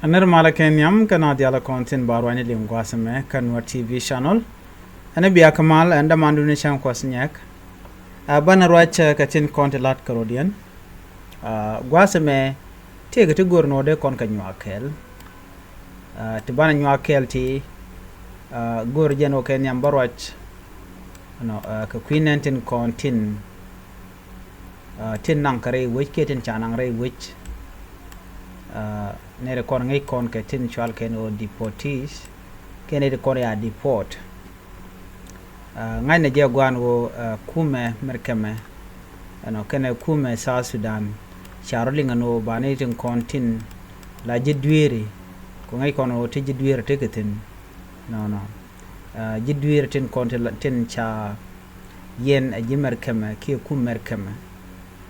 Aner Malakenyam kana diala content barwani lingwasame kan Nuer TV channel. Ane biya kamal anda manduni sham kwasnyak. Bana rwacha katin content lat karodian. Gwasame tiga tu gurno de kon ka nywakel. Tibana nywakel ti gur jeno kenyam barwach. No ka kwinen tin kontin tin nang kare wich ketin chanang re wich. Nere kon ngai kon ke tin chwal ken o deportees ken de kon ya deport ngai ne je gwan wo kume merkeme ano ken kume South Sudan charling no bane tin kon tin la jidwiri ko ngai kon o te jidwiri te ketin no jidwiri tin kon tin cha yen a jimerkeme ki kum merkeme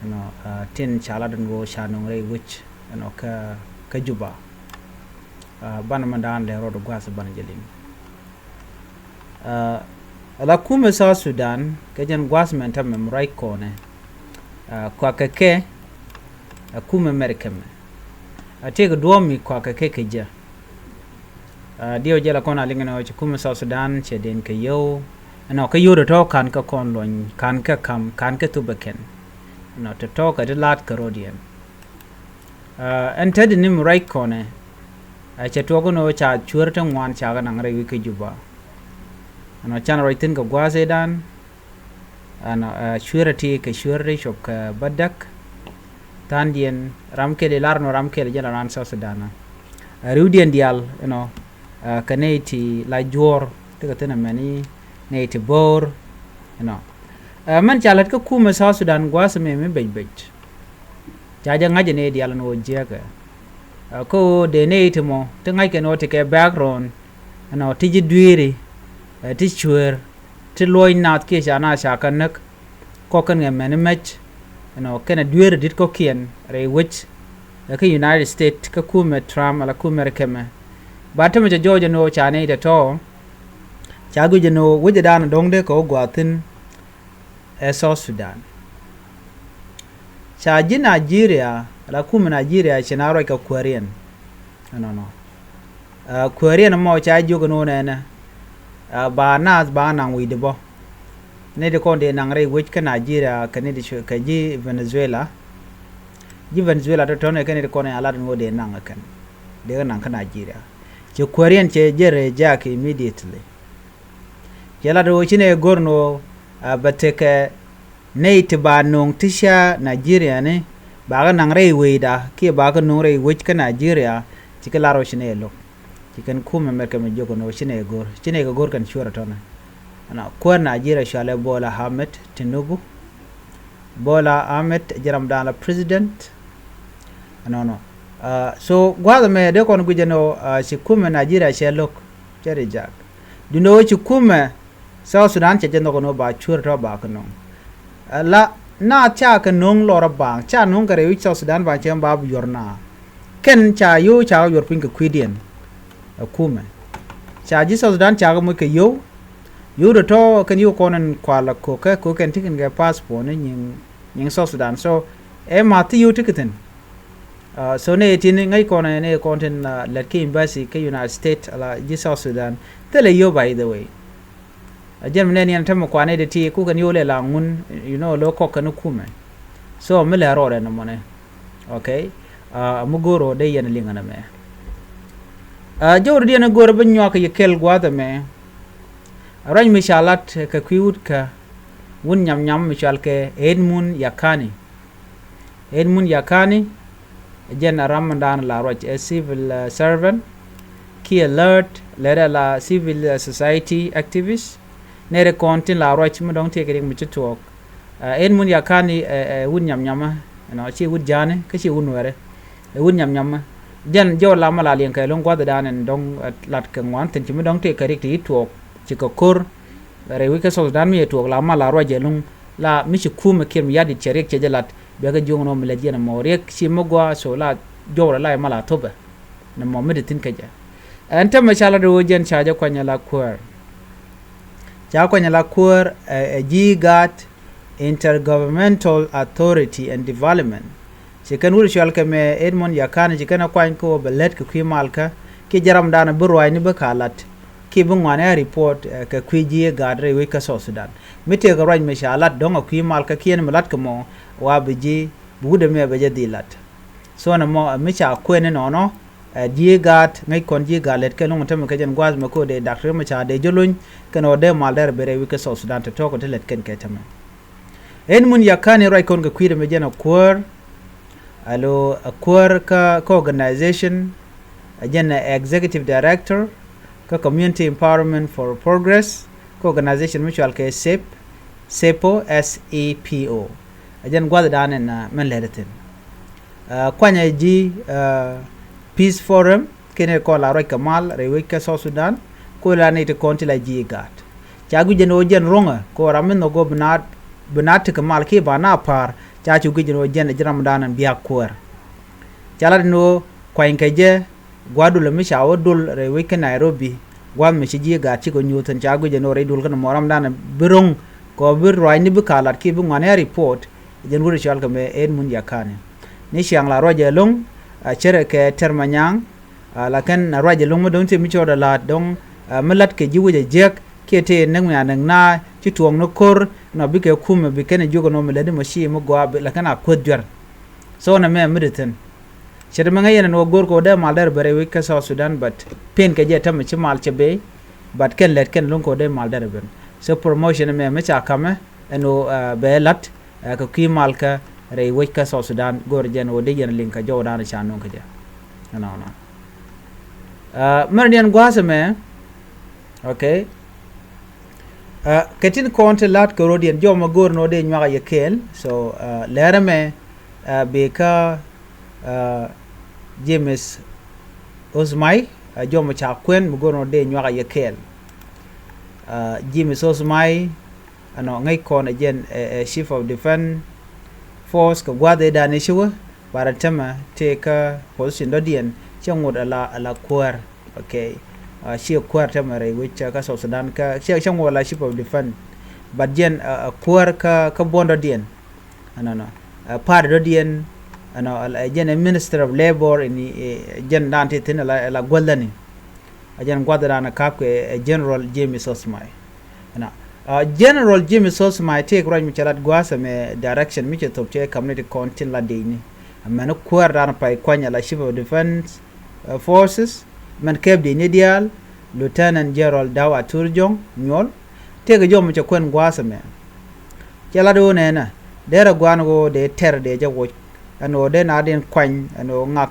no tin chala den go shanong re which ano ka juba bana mandan le rodo gwasa bana jelim ala kuma South Sudan ka jan gwasa menta memrai kone kwa keke kuma merkeme atega duomi kwa keke keja dio jela kona lingana kuma South Sudan che den ka yo no ka yo to kan ka kon lon kan ka kam kan ka tubaken no to ka de lat ka rodian ente nim right kone che togo no cha churta ngwan cha ga nangre wi ke juba ano chan roitin ko gwaze dan ano churati ke churri shop ka badak tandien ramke de larno ramke de jana ran South Sudan rudien dial kaneti la jor te ka tena mani neti bor man chalat ko kuma South Sudan gwase me bej jaja ngaje ne dial no jega ko de ne timo te ngai ke no te ke background no tiji dwiri ti chwer ti loy nat ke jana sha kanak ko kan nge men match no kana dwiri dit ko kien re which ka United States ka kuma Trump ala kuma rekeme batama je Georgia no cha ne de to cha gu je no wuje dan dongde ko gwatin South Sudan chaji Nigeria la kuma Nigeria chinaro ka Korean no Korean mo cha jogo no na ba nas ba nang wi debo ne de kon de nang re which ka Nigeria ka ne de ka ji Venezuela to ne ka ne de kon ala no de nang kan de nang ka Nigeria che Korean che jere jack immediately jela do chine gorno bateke neit ba nong tisha Nigeria ne ba ga nang re weida ki ba ga nong re which ka Nigeria tikalaro shine lo tikan kuma merka me jogo no shine ga gor kan shura tona ana ko Nigeria shale Bola Ahmed Tinubu Bola Ahmed jaram dala president no so gwada me de kon gujeno si kuma Nigeria shelok chere jak duno chi kuma South Sudan che jendo no ba shura to ba kono la na cha ka nong lora bang cha nong kare wi South Sudan ba chem ba yorna ken cha yo cha yor pin ka kwidien akume cha ji South Sudan cha ga mo ke yo do to kan yo konan kwala ko ken tikin ga passport ne nyin South Sudan so e ma ti yo tikitin so ne tin ngai konan ne konten let ke embassy ke United States ala ji South Sudan tele yo by the way Germany ni antamo kwane de ti ku kan yole la ngun lo ko kan kume so mele rore na mone okay mugoro de yen lingana me jor de na gor banyo ka yekel gwada me ran mishalat ka kwiut ka wun nyam mishal ke edmun yakani jen ramadan la roch a civil servant ki alert la civil society activist nere kontin la roch mu dong te ke mu chutok edmun yakani wun nyam chi wud jane ka chi wunwere wun nyam jen jo la mala lien ka long gwada danen dong lat ka ngwan tin chi mu dong te ke rik ti tok chi ko kor re wi ka so dan mi tok la mala roje lung la mi chi kuma kem yadi cherek che jelat be ga jongno mi la jena mo rek chi mo gwa so la jo la mala toba na mo mi tin ka ja anta ma chala do jen chaja kwanya la kwar GIGAT Intergovernmental Authority and Development chicken wuri shwal ka me Edmond Yakani chicken akwan ko belet ka kwi malka ki jaram dana burwai ni bakalat ki bungwane report ka kwi ji gadre we ka South Sudan mite ga raj me shalat donga kwi malka kien malat ka mo wa biji bude me beje dilat so na mo mi cha kwene no die gat ngai kon die galet ke long tam ka jen gwaz ma ko de doctor ma cha de jolun kano de malder bere we ka South Sudan to ko telet ken ke tam Edmund Yakani rai kon ga kwi de me jena kwar alo akwar ka organization agenda executive director ka community empowerment for progress ka organization mutual ka sepo SEPO ajan gwada dane na men ledatin kwanya ji peace forum kene ko la roy kamal rewe ka South Sudan ko la ne te konti la ji gat jagu jeno jen ronga ko ramen no go binat kamal ke bana par cha chu gijino jen jram danan biya kwar chala no kwain kaje gwadu le misha wodul re weke Nairobi gwam mi ji ga chi ko nyutan cha gijino re dul kan moram danan birong ko bir roi ni bikalat ki bu ngane report jen wuri chal kame Edmund Yakani ni siang la roje long chere ke termanyang la kan roje long mo don ti mi choda la dong melat ke jiwuje jek kete nang ya nang na ci tuong no kor no bi ke kuma bi ken jogo no melade mo shi mo gwa la kana kodjor so na me mediten chere ma ngayen no gor ko de mal der bare we ka South Sudan but pen ke je tam ci mal ci be but ken let ken lon ko de mal der ben so promotion me cha kame no be lat ko ki mal ka re we ka South Sudan gor jen o de yen link ka jo dana cha non ka je no merdian gwasa me okay ketin konte lat ko rodien joma gor no de nywaga yekel so lerame beka James Osmai joma cha kwen mo gor no de nywaga yekel James Osmai ano ngai kon ajen chief of defense force ko gwade da ne shiwa baratama teka position dodien changod ala kwar okay she kwar mare which ka South Sudan ka she wala chief of defense but jen kwar ka bondo dien no part do dien jen minister of labor in jen dante tin la goldani jen gwadana ka ko general James Osmai general James Osmai take right mi chalat gwasa me direction mi chetop che community contin la dini amana kwar dana pai kwanya la chief of defense forces man keb de nidial lieutenant general dawa turjong nyol tege jom cha kwen gwasa me chala do nena dera gwango de ter de jawo ano de na den kwan ano ngak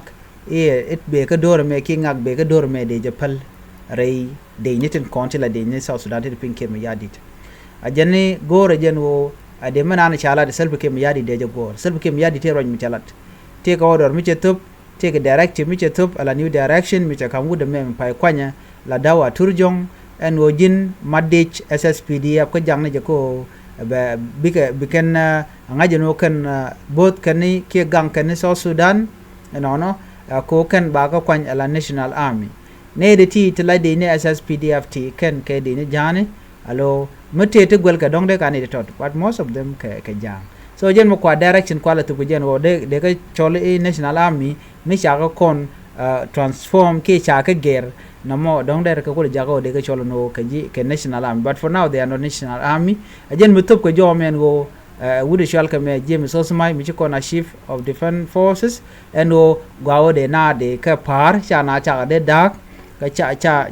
it be ka dor me ki ngak be ka dor me de japal rei de nitin kontila de ni South Sudan de pinke me yadit ajani gore jenwo ade manana chala de selbe ke me yadi de jagor selbe ke me yadi te roñ mi chalat te ka odor mi chetop take a directive mi chetop ala new direction mi cha kamu de me pai kwanya la dawa turjong en wojin madich SSPD ko jangne je ko biken ngajeno kan both kani ke gang kan South Sudan no ko kan ba ka kwanya ala National Army ne de ti tla de ne SSPDFT kan ke de ne jane alo mate te gwel ka dong de kan de tot but most of them ke jang so jen mo kwa direction kwa la tu jen wo de ka chole National Army mi cha ka kon transform ke cha ka ger namo dong der ka ko jago de ka cholo no ka ji ke National Army but for now they are not National Army jen mo top ko jo men go wude shal ka me James Osmai mi ko na chief of defense forces and o gwawo de na de ka par cha na cha de dak ka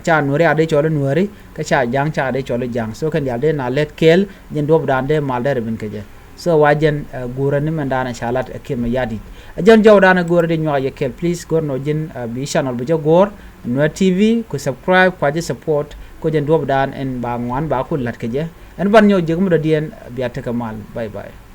cha nure ade cholo nure ka cha jang cha ade cholo jang so kan ya de na let kel jen dob dan de mal der bin ke je so wajen gura ni mandana shalat akim yadi ajan jawdana gura de nyoya yekel please gor no jin bi channel bu jagor Nuer TV ko subscribe ko je support ko jen dob dan en ba ngwan ba ko lat ke je en ban nyo jegum do dien biata kamal bye bye